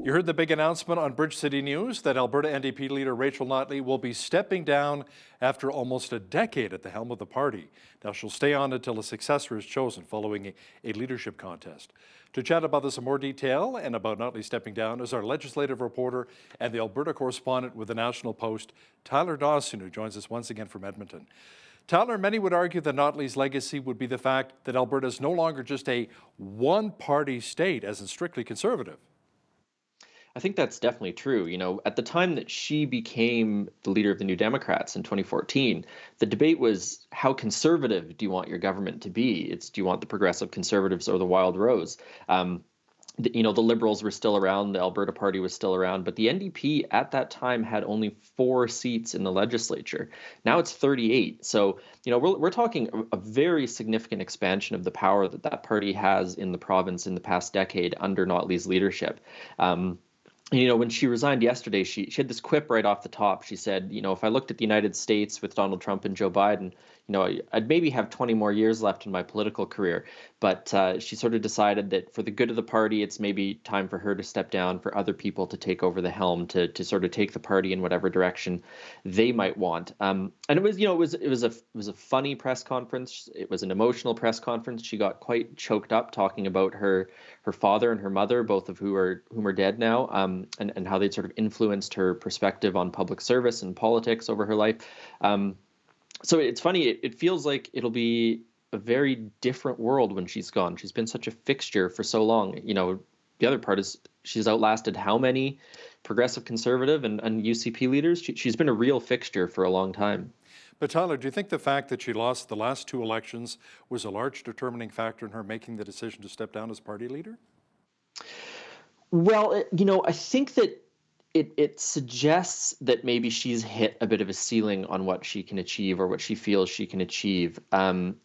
You heard the big announcement on Bridge City News that Alberta NDP leader Rachel Notley will be stepping down after almost a decade at the helm of the party. Now, she'll stay on until a successor is chosen following a leadership contest. To chat about this in more detail and about Notley stepping down is our legislative reporter and the Alberta correspondent with the National Post, Tyler Dawson, who joins us once again from Edmonton. Tyler, many would argue that Notley's legacy would be the fact that Alberta is no longer just a one-party state, as in strictly conservative. I think that's definitely true. At the time that she became the leader of the New Democrats in 2014, the debate was, how conservative do you want your government to be? Do you want the progressive conservatives or the Wild Rose? The Liberals were still around, the Alberta Party was still around, but the NDP at that time had only 4 seats in the legislature. Now it's 38. So, we're talking a very significant expansion of the power that party has in the province in the past decade under Notley's leadership. When she resigned yesterday, she had this quip right off the top. She said, if I looked at the United States with Donald Trump and Joe Biden, I'd maybe have 20 more years left in my political career. But she sort of decided that for the good of the party, it's maybe time for her to step down, for other people to take over the helm, to sort of take the party in whatever direction they might want. And it was a funny press conference. It was an emotional press conference. She got quite choked up talking about her father and her mother, both of whom are dead now, and how they'd sort of influenced her perspective on public service and politics over her life. So it's funny. It feels like it'll be a very different world when she's gone. She's been such a fixture for so long. The other part is she's outlasted how many progressive conservative and UCP leaders? She's been a real fixture for a long time. But Tyler, do you think the fact that she lost the last 2 elections was a large determining factor in her making the decision to step down as party leader? Well, I think that it suggests that maybe she's hit a bit of a ceiling on what she can achieve or what she feels she can achieve. And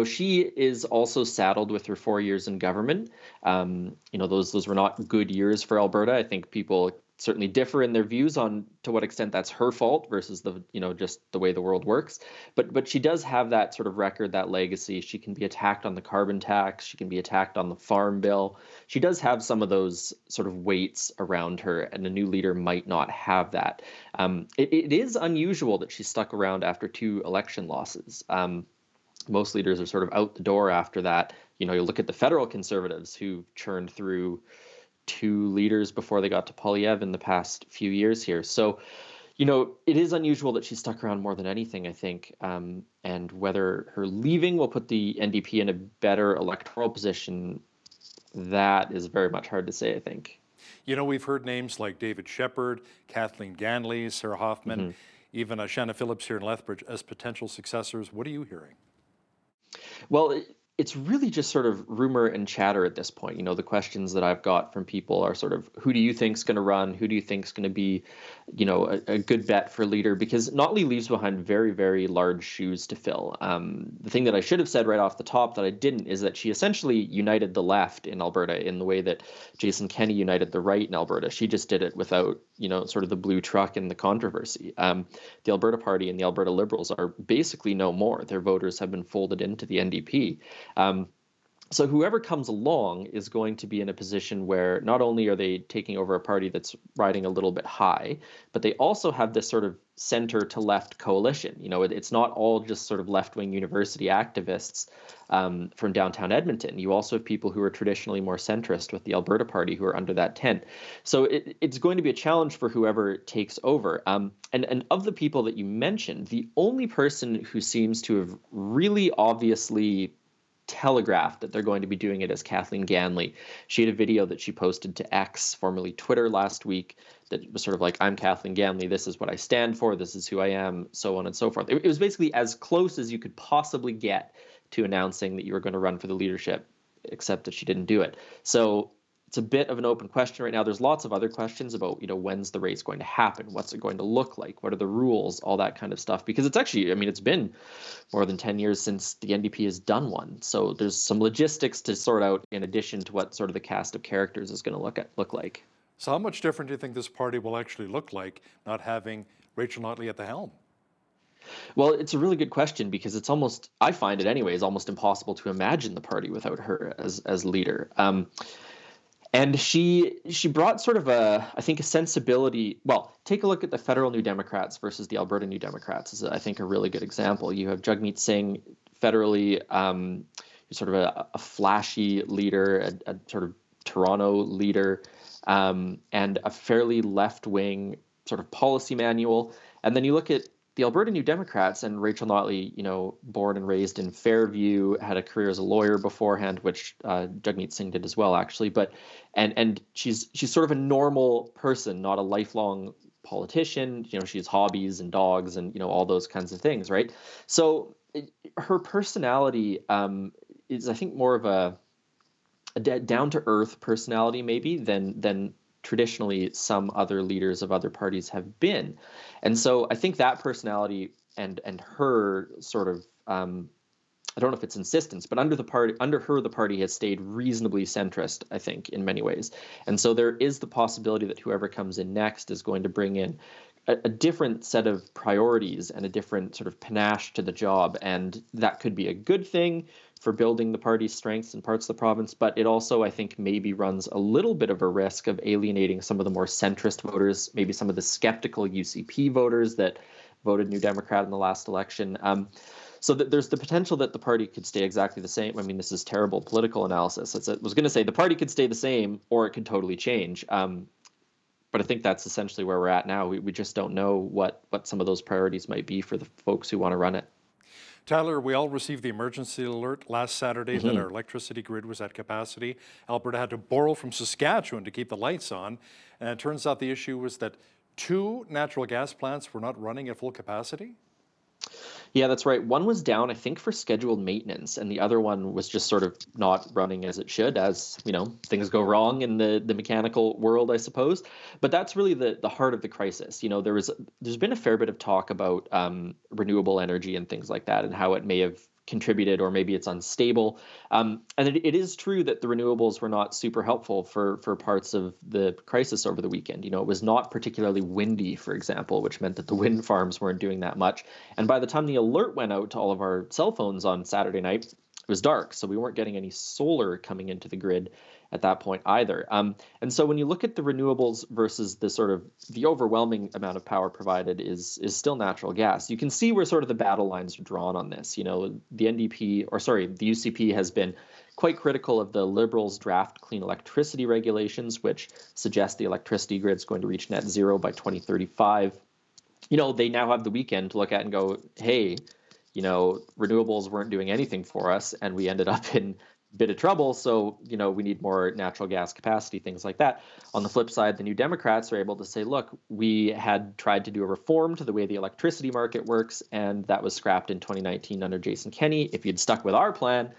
she is also saddled with her 4 years in government. Those were not good years for Alberta. I think people certainly differ in their views on to what extent that's her fault versus just the way the world works. But she does have that sort of record, that legacy. She can be attacked on the carbon tax. She can be attacked on the farm bill. She does have some of those sort of weights around her, and a new leader might not have that. It is unusual that she stuck around after 2 election losses. Most leaders are sort of out the door after that. You look at the federal Conservatives who churned through 2 leaders before they got to Poilievre in the past few years here. So, it is unusual that she stuck around more than anything, I think. And whether her leaving will put the NDP in a better electoral position, that is very much hard to say, I think. We've heard names like David Shepherd, Kathleen Ganley, Sarah Hoffman, even Shanna Phillips here in Lethbridge as potential successors. What are you hearing? Well, it's really just sort of rumor and chatter at this point. The questions that I've got from people are sort of, who do you think's going to run? Who do you think's going to be, a good bet for leader? Because Notley leaves behind very, very large shoes to fill. The thing that I should have said right off the top that I didn't is that she essentially united the left in Alberta in the way that Jason Kenney united the right in Alberta. She just did it without, sort of the blue truck and the controversy. The Alberta Party and the Alberta Liberals are basically no more. Their voters have been folded into the NDP. So whoever comes along is going to be in a position where not only are they taking over a party that's riding a little bit high, but they also have this sort of center to left coalition. It's not all just sort of left-wing university activists from downtown Edmonton. You also have people who are traditionally more centrist with the Alberta Party who are under that tent. So it's going to be a challenge for whoever takes over. And of the people that you mentioned, the only person who seems to have really obviously telegraphed that they're going to be doing it as Kathleen Ganley. She had a video that she posted to X, formerly Twitter, last week that was sort of like, I'm Kathleen Ganley, this is what I stand for, this is who I am, so on and so forth. It was basically as close as you could possibly get to announcing that you were going to run for the leadership, except that she didn't do it. So it's a bit of an open question right now. There's lots of other questions about, when's the race going to happen? What's it going to look like? What are the rules? All that kind of stuff. Because it's actually, it's been more than 10 years since the NDP has done one. So there's some logistics to sort out in addition to what sort of the cast of characters is going to look like. So how much different do you think this party will actually look like not having Rachel Notley at the helm? Well, it's a really good question because it's almost, I find it anyways, almost impossible to imagine the party without her as leader. And she brought sort of I think a sensibility. Well, take a look at the federal New Democrats versus the Alberta New Democrats is, I think, a really good example. You have Jagmeet Singh federally, sort of a flashy leader, a sort of Toronto leader, and a fairly left-wing sort of policy manual. And then you look at the Alberta New Democrats and Rachel Notley, born and raised in Fairview, had a career as a lawyer beforehand, which Jagmeet Singh did as well, actually. But and she's sort of a normal person, not a lifelong politician. She has hobbies and dogs and all those kinds of things, right? So her personality is, I think, more of a down to earth personality maybe than traditionally some other leaders of other parties have been. And so I think that personality and her sort of I don't know if it's insistence, but under her the party has stayed reasonably centrist, I think, in many ways. And so there is the possibility that whoever comes in next is going to bring in a different set of priorities and a different sort of panache to the job. And that could be a good thing for building the party's strengths in parts of the province, but it also, I think, maybe runs a little bit of a risk of alienating some of the more centrist voters, maybe some of the skeptical UCP voters that voted New Democrat in the last election. So there's the potential that the party could stay exactly the same. I mean, this is terrible political analysis. I was going to say the party could stay the same or it could totally change. But I think that's essentially where we're at now. We just don't know what some of those priorities might be for the folks who want to run it. Tyler, we all received the emergency alert last Saturday that our electricity grid was at capacity. Alberta had to borrow from Saskatchewan to keep the lights on. And it turns out the issue was that 2 natural gas plants were not running at full capacity. Yeah, that's right. One was down, I think, for scheduled maintenance, and the other one was just sort of not running as it should, as things go wrong in the mechanical world, I suppose. But that's really the heart of the crisis. There's been a fair bit of talk about renewable energy and things like that, and how it may have contributed, or maybe it's unstable. And it is true that the renewables were not super helpful for parts of the crisis over the weekend. It was not particularly windy, for example, which meant that the wind farms weren't doing that much. And by the time the alert went out to all of our cell phones on Saturday night, it was dark, so we weren't getting any solar coming into the grid at that point either. And so when you look at the renewables versus the overwhelming amount of power provided is still natural gas. You can see where sort of the battle lines are drawn on this. The UCP has been quite critical of the Liberals' draft clean electricity regulations, which suggest the electricity grid is going to reach net zero by 2035. They now have the weekend to look at and go, hey, renewables weren't doing anything for us, and we ended up in a bit of trouble. So, we need more natural gas capacity, things like that. On the flip side, the New Democrats are able to say, look, we had tried to do a reform to the way the electricity market works, and that was scrapped in 2019 under Jason Kenney. If you'd stuck with our plan,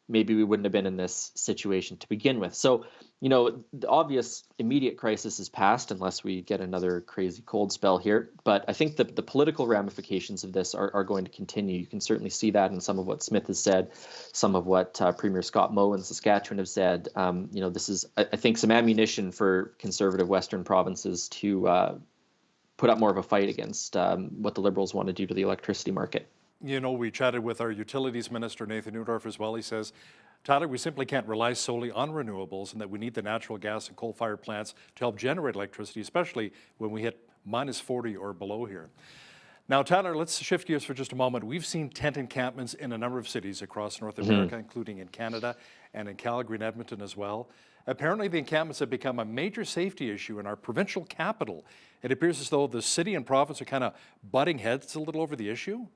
maybe we wouldn't have been in this situation to begin with. So, the obvious immediate crisis is past unless we get another crazy cold spell here. But I think the political ramifications of this are going to continue. You can certainly see that in some of what Smith has said, some of what Premier Scott Moe in Saskatchewan have said. This is, I think, some ammunition for conservative Western provinces to put up more of a fight against what the Liberals want to do to the electricity market. We chatted with our utilities minister, Nathan Neudorf, as well. He says, Tyler, we simply can't rely solely on renewables, and that we need the natural gas and coal-fired plants to help generate electricity, especially when we hit minus 40 or below here. Now, Tyler, let's shift gears for just a moment. We've seen tent encampments in a number of cities across North America, including in Canada and in Calgary and Edmonton as well. Apparently, the encampments have become a major safety issue in our provincial capital. It appears as though the city and province are kind of butting heads a little over the issue.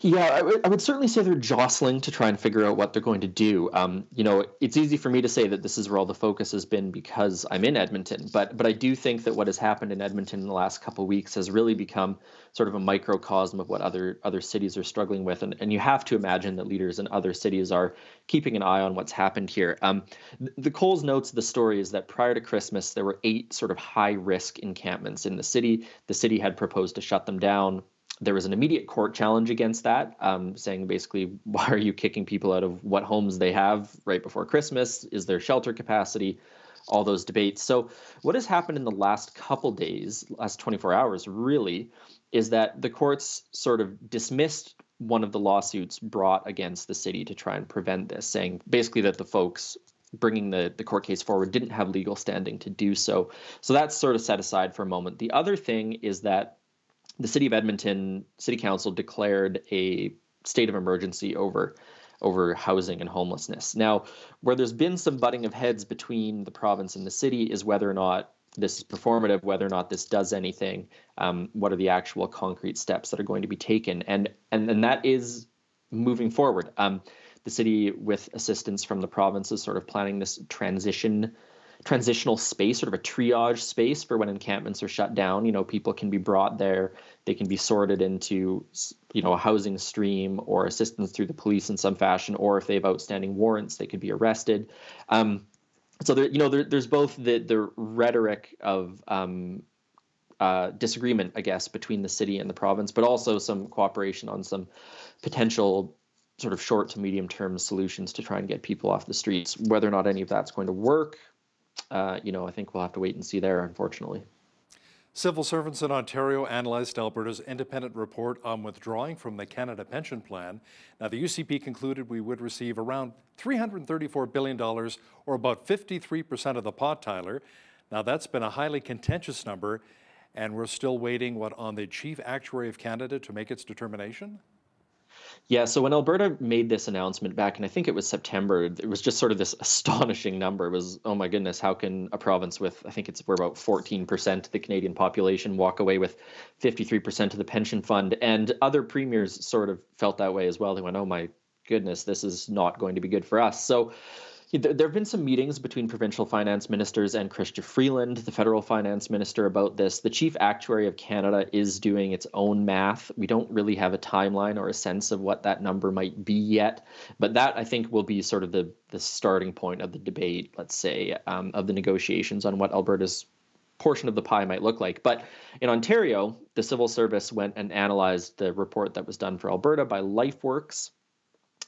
Yeah, I would certainly say they're jostling to try and figure out what they're going to do. It's easy for me to say that this is where all the focus has been because I'm in Edmonton, but I do think that what has happened in Edmonton in the last couple of weeks has really become sort of a microcosm of what other cities are struggling with, and you have to imagine that leaders in other cities are keeping an eye on what's happened here. The Coles notes the story is that prior to Christmas, there were 8 sort of high-risk encampments in the city. The city had proposed to shut them down. There was an immediate court challenge against that, saying basically, why are you kicking people out of what homes they have right before Christmas? Is there shelter capacity? All those debates. So what has happened in the last couple days, last 24 hours really, is that the courts sort of dismissed one of the lawsuits brought against the city to try and prevent this, saying basically that the folks bringing the court case forward didn't have legal standing to do so. So that's sort of set aside for a moment. The other thing is that the City of Edmonton City Council declared a state of emergency over housing and homelessness. Now, where there's been some butting of heads between the province and the city is whether or not this is performative, whether or not this does anything, what are the actual concrete steps that are going to be taken, and that is moving forward. The city, with assistance from the province, is sort of planning this transitional space, sort of a triage space for when encampments are shut down. You know, people can be brought there, they can be sorted into, you know, a housing stream or assistance through the police in some fashion, or if they have outstanding warrants, they could be arrested. So there, you know, there's both the rhetoric of disagreement, I guess, between the city and the province, but also some cooperation on some potential sort of short to medium term solutions to try and get people off the streets. Whether or not any of that's going to work, you know, I think we'll have to wait and see there, unfortunately. Civil servants in Ontario analyzed Alberta's independent report on withdrawing from the Canada Pension Plan. Now, the UCP concluded we would receive around $334 billion, or about 53% of the pot, Tyler. Now, that's been a highly contentious number, and we're still waiting, on the Chief Actuary of Canada to make its determination? Yeah, so when Alberta made this announcement back, and I think it was September, it was just sort of this astonishing number. It was, oh my goodness, how can a province with, I think we're about 14% of the Canadian population, walk away with 53% of the pension fund? And other premiers sort of felt that way as well. They went, oh my goodness, this is not going to be good for us. So there have been some meetings between provincial finance ministers and Chrystia Freeland, the federal finance minister, about this. The Chief Actuary of Canada is doing its own math. We don't really have a timeline or a sense of what that number might be yet, but that, I think, will be sort of the starting point of the debate, let's say, of the negotiations on what Alberta's portion of the pie might look like. But in Ontario, the civil service went and analyzed the report that was done for Alberta by LifeWorks,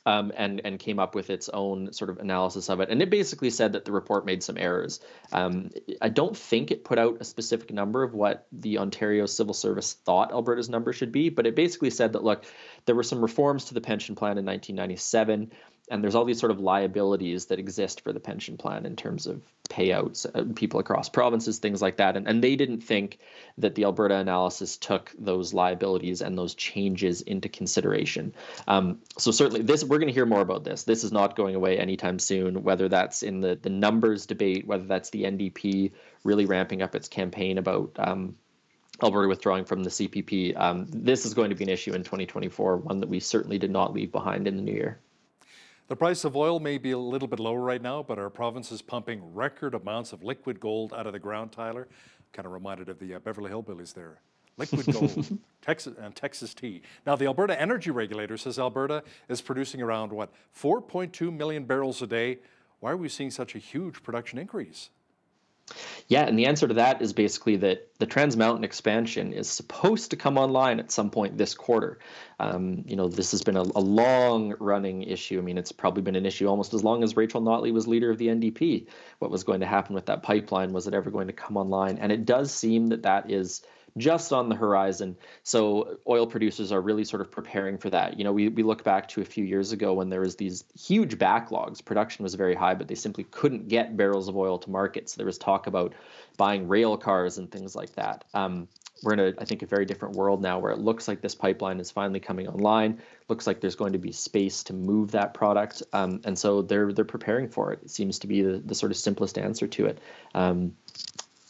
and came up with its own sort of analysis of it. And it basically said that the report made some errors. I don't think it put out a specific number of what the Ontario Civil Service thought Alberta's number should be, but it basically said that, look, there were some reforms to the pension plan in 1997, and there's all these sort of liabilities that exist for the pension plan in terms of payouts, people across provinces, things like that. And they didn't think that the Alberta analysis took those liabilities and those changes into consideration. So certainly we're going to hear more about this. This is not going away anytime soon, whether that's in the numbers debate, whether that's the NDP really ramping up its campaign about Alberta withdrawing from the CPP. This is going to be an issue in 2024, one that we certainly did not leave behind in the new year. The price of oil may be a little bit lower right now, but our province is pumping record amounts of liquid gold out of the ground, Tyler. Kind of reminded of the Beverly Hillbillies there. Liquid gold, Texas tea. Now, the Alberta Energy Regulator says Alberta is producing around, 4.2 million barrels a day. Why are we seeing such a huge production increase? Yeah, and the answer to that is basically that the Trans Mountain expansion is supposed to come online at some point this quarter. You know, this has been a long-running issue. I mean, it's probably been an issue almost as long as Rachel Notley was leader of the NDP. What was going to happen with that pipeline? Was it ever going to come online? And it does seem that is just on the horizon. So oil producers are really sort of preparing for that. You know, we look back to a few years ago when there was these huge backlogs. Production was very high, but they simply couldn't get barrels of oil to market. So there was talk about buying rail cars and things like that. We're in I think, a very different world now where it looks like this pipeline is finally coming online. Looks like there's going to be space to move that product. And so they're preparing for it. It seems to be the sort of simplest answer to it.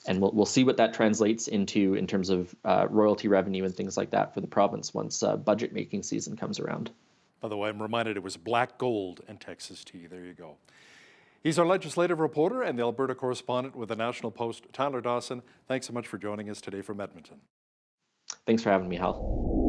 And we'll see what that translates into in terms of royalty revenue and things like that for the province once budget making season comes around. By the way, I'm reminded it was black gold and Texas tea. There you go. He's our legislative reporter and the Alberta correspondent with the National Post, Tyler Dawson. Thanks so much for joining us today from Edmonton. Thanks for having me, Hal.